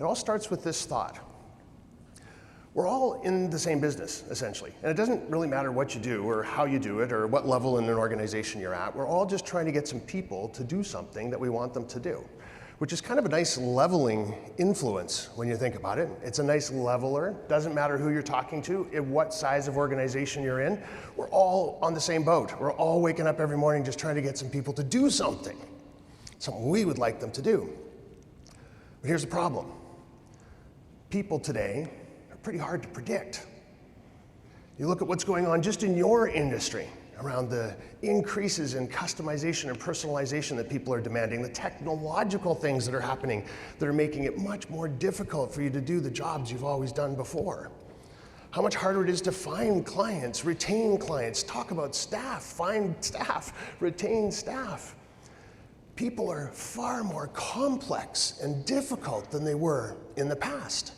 It all starts with this thought. We're all in the same business, essentially. And it doesn't really matter what you do or how you do it or what level in an organization you're at. We're all just trying to get some people to do something that we want them to do, which is kind of a nice leveling influence when you think about it. It's a nice leveler. Doesn't matter who you're talking to, what size of organization you're in. We're all on the same boat. We're all waking up every morning just trying to get some people to do something we would like them to do. But here's the problem. People today are pretty hard to predict. You look at what's going on just in your industry around the increases in customization and personalization that people are demanding, the technological things that are happening that are making it much more difficult for you to do the jobs you've always done before. How much harder it is to find clients, retain clients, talk about staff, find staff, retain staff. People are far more complex and difficult than they were in the past.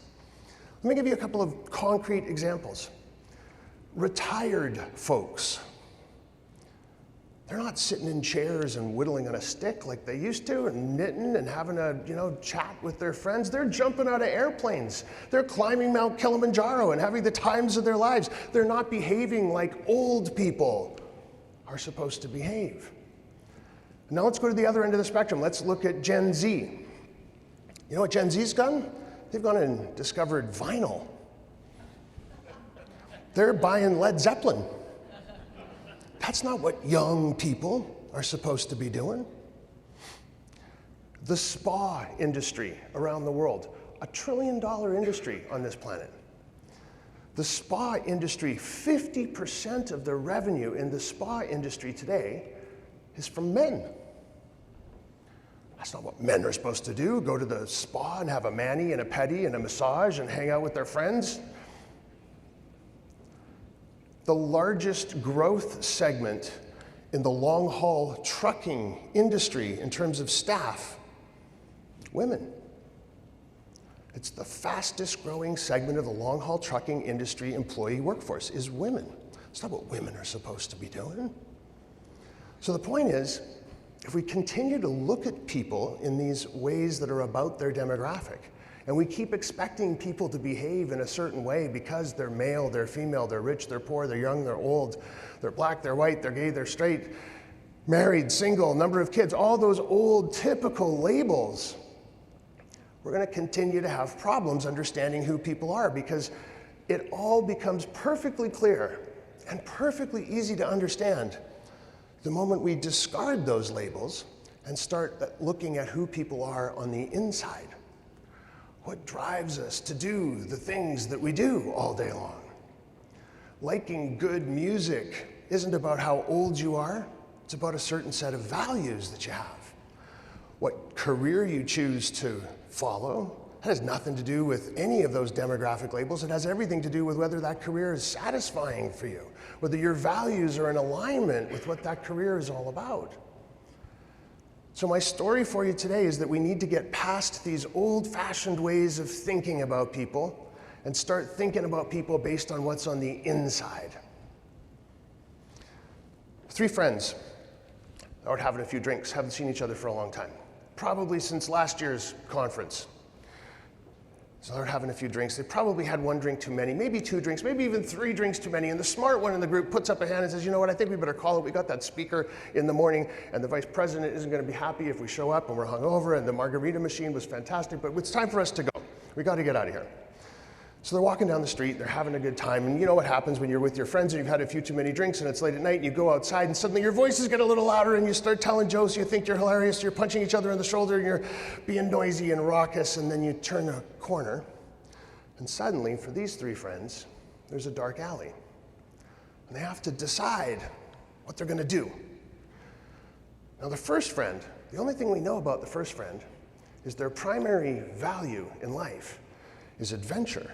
Let me give you a couple of concrete examples. Retired folks. They're not sitting in chairs and whittling on a stick like they used to and knitting and having a chat with their friends. They're jumping out of airplanes. They're climbing Mount Kilimanjaro and having the times of their lives. They're not behaving like old people are supposed to behave. Now let's go to the other end of the spectrum. Let's look at Gen Z. You know what Gen Z's done? They've gone and discovered vinyl. They're buying Led Zeppelin. That's not what young people are supposed to be doing. The spa industry around the world, $1 trillion industry on this planet. The spa industry, 50% of the revenue in the spa industry today is from men. That's not what men are supposed to do, go to the spa and have a mani and a pedi and a massage and hang out with their friends. The largest growth segment in the long-haul trucking industry in terms of staff, women. It's the fastest growing segment of the long-haul trucking industry employee workforce is women. It's not what women are supposed to be doing. So the point is, if we continue to look at people in these ways that are about their demographic, and we keep expecting people to behave in a certain way because they're male, they're female, they're rich, they're poor, they're young, they're old, they're black, they're white, they're gay, they're straight, married, single, number of kids, all those old typical labels, we're going to continue to have problems understanding who people are because it all becomes perfectly clear and perfectly easy to understand the moment we discard those labels and start looking at who people are on the inside. What drives us to do the things that we do all day long? Liking good music isn't about how old you are, it's about a certain set of values that you have. What career you choose to follow, that has nothing to do with any of those demographic labels. It has everything to do with whether that career is satisfying for you, whether your values are in alignment with what that career is all about. So my story for you today is that we need to get past these old-fashioned ways of thinking about people and start thinking about people based on what's on the inside. 3 friends out having a few drinks, haven't seen each other for a long time, probably since last year's conference. So they're having a few drinks. They probably had 1 drink too many, maybe 2 drinks, maybe even 3 drinks too many. And the smart one in the group puts up a hand and says, you know what, I think we better call it. We got that speaker in the morning, and the vice president isn't going to be happy if we show up and we're hungover, and the margarita machine was fantastic, but it's time for us to go. We got to get out of here. So they're walking down the street, they're having a good time, and you know what happens when you're with your friends and you've had a few too many drinks and it's late at night and you go outside and suddenly your voices get a little louder and you start telling jokes, you think you're hilarious, you're punching each other in the shoulder and you're being noisy and raucous, and then you turn a corner. And suddenly, for these 3 friends, there's a dark alley. And they have to decide what they're going to do. Now, the first friend, the only thing we know about the first friend is their primary value in life is adventure.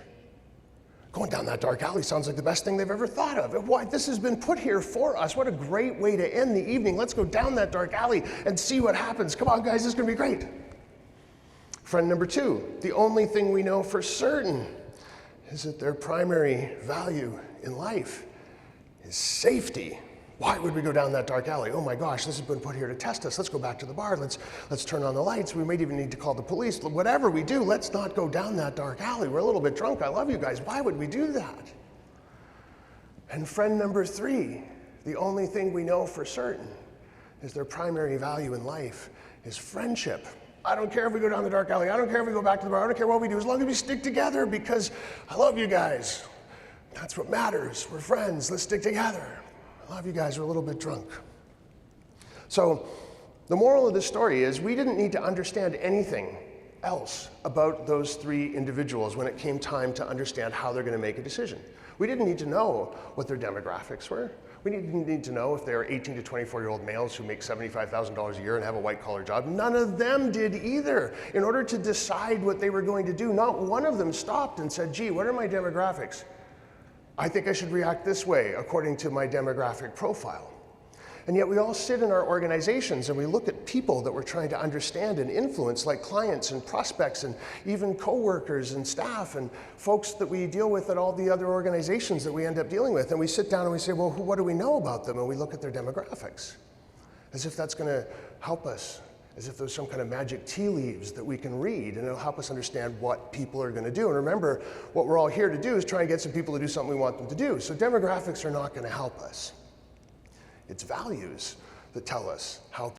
Going down that dark alley sounds like the best thing they've ever thought of. Why, this has been put here for us. What a great way to end the evening. Let's go down that dark alley and see what happens. Come on, guys, this is going to be great. Friend number 2, the only thing we know for certain is that their primary value in life is safety. Why would we go down that dark alley? Oh my gosh, this has been put here to test us. Let's go back to the bar. Let's turn on the lights. We might even need to call the police. Whatever we do, let's not go down that dark alley. We're a little bit drunk. I love you guys. Why would we do that? And friend number 3, the only thing we know for certain is their primary value in life is friendship. I don't care if we go down the dark alley. I don't care if we go back to the bar. I don't care what we do as long as we stick together because I love you guys. That's what matters. We're friends. Let's stick together. I love you guys. We're a little bit drunk. So the moral of this story is we didn't need to understand anything else about those 3 individuals when it came time to understand how they're going to make a decision. We didn't need to know what their demographics were. We didn't need to know if they were 18 to 24-year-old males who make $75,000 a year and have a white-collar job. None of them did either. In order to decide what they were going to do, not one of them stopped and said, gee, what are my demographics? I think I should react this way according to my demographic profile. And yet we all sit in our organizations and we look at people that we're trying to understand and influence, like clients and prospects and even coworkers and staff and folks that we deal with at all the other organizations that we end up dealing with. And we sit down and we say, well, what do we know about them? And we look at their demographics as if that's going to help us, as if there's some kind of magic tea leaves that we can read and it'll help us understand what people are going to do. And remember, what we're all here to do is try and get some people to do something we want them to do. So demographics are not going to help us. It's values that tell us how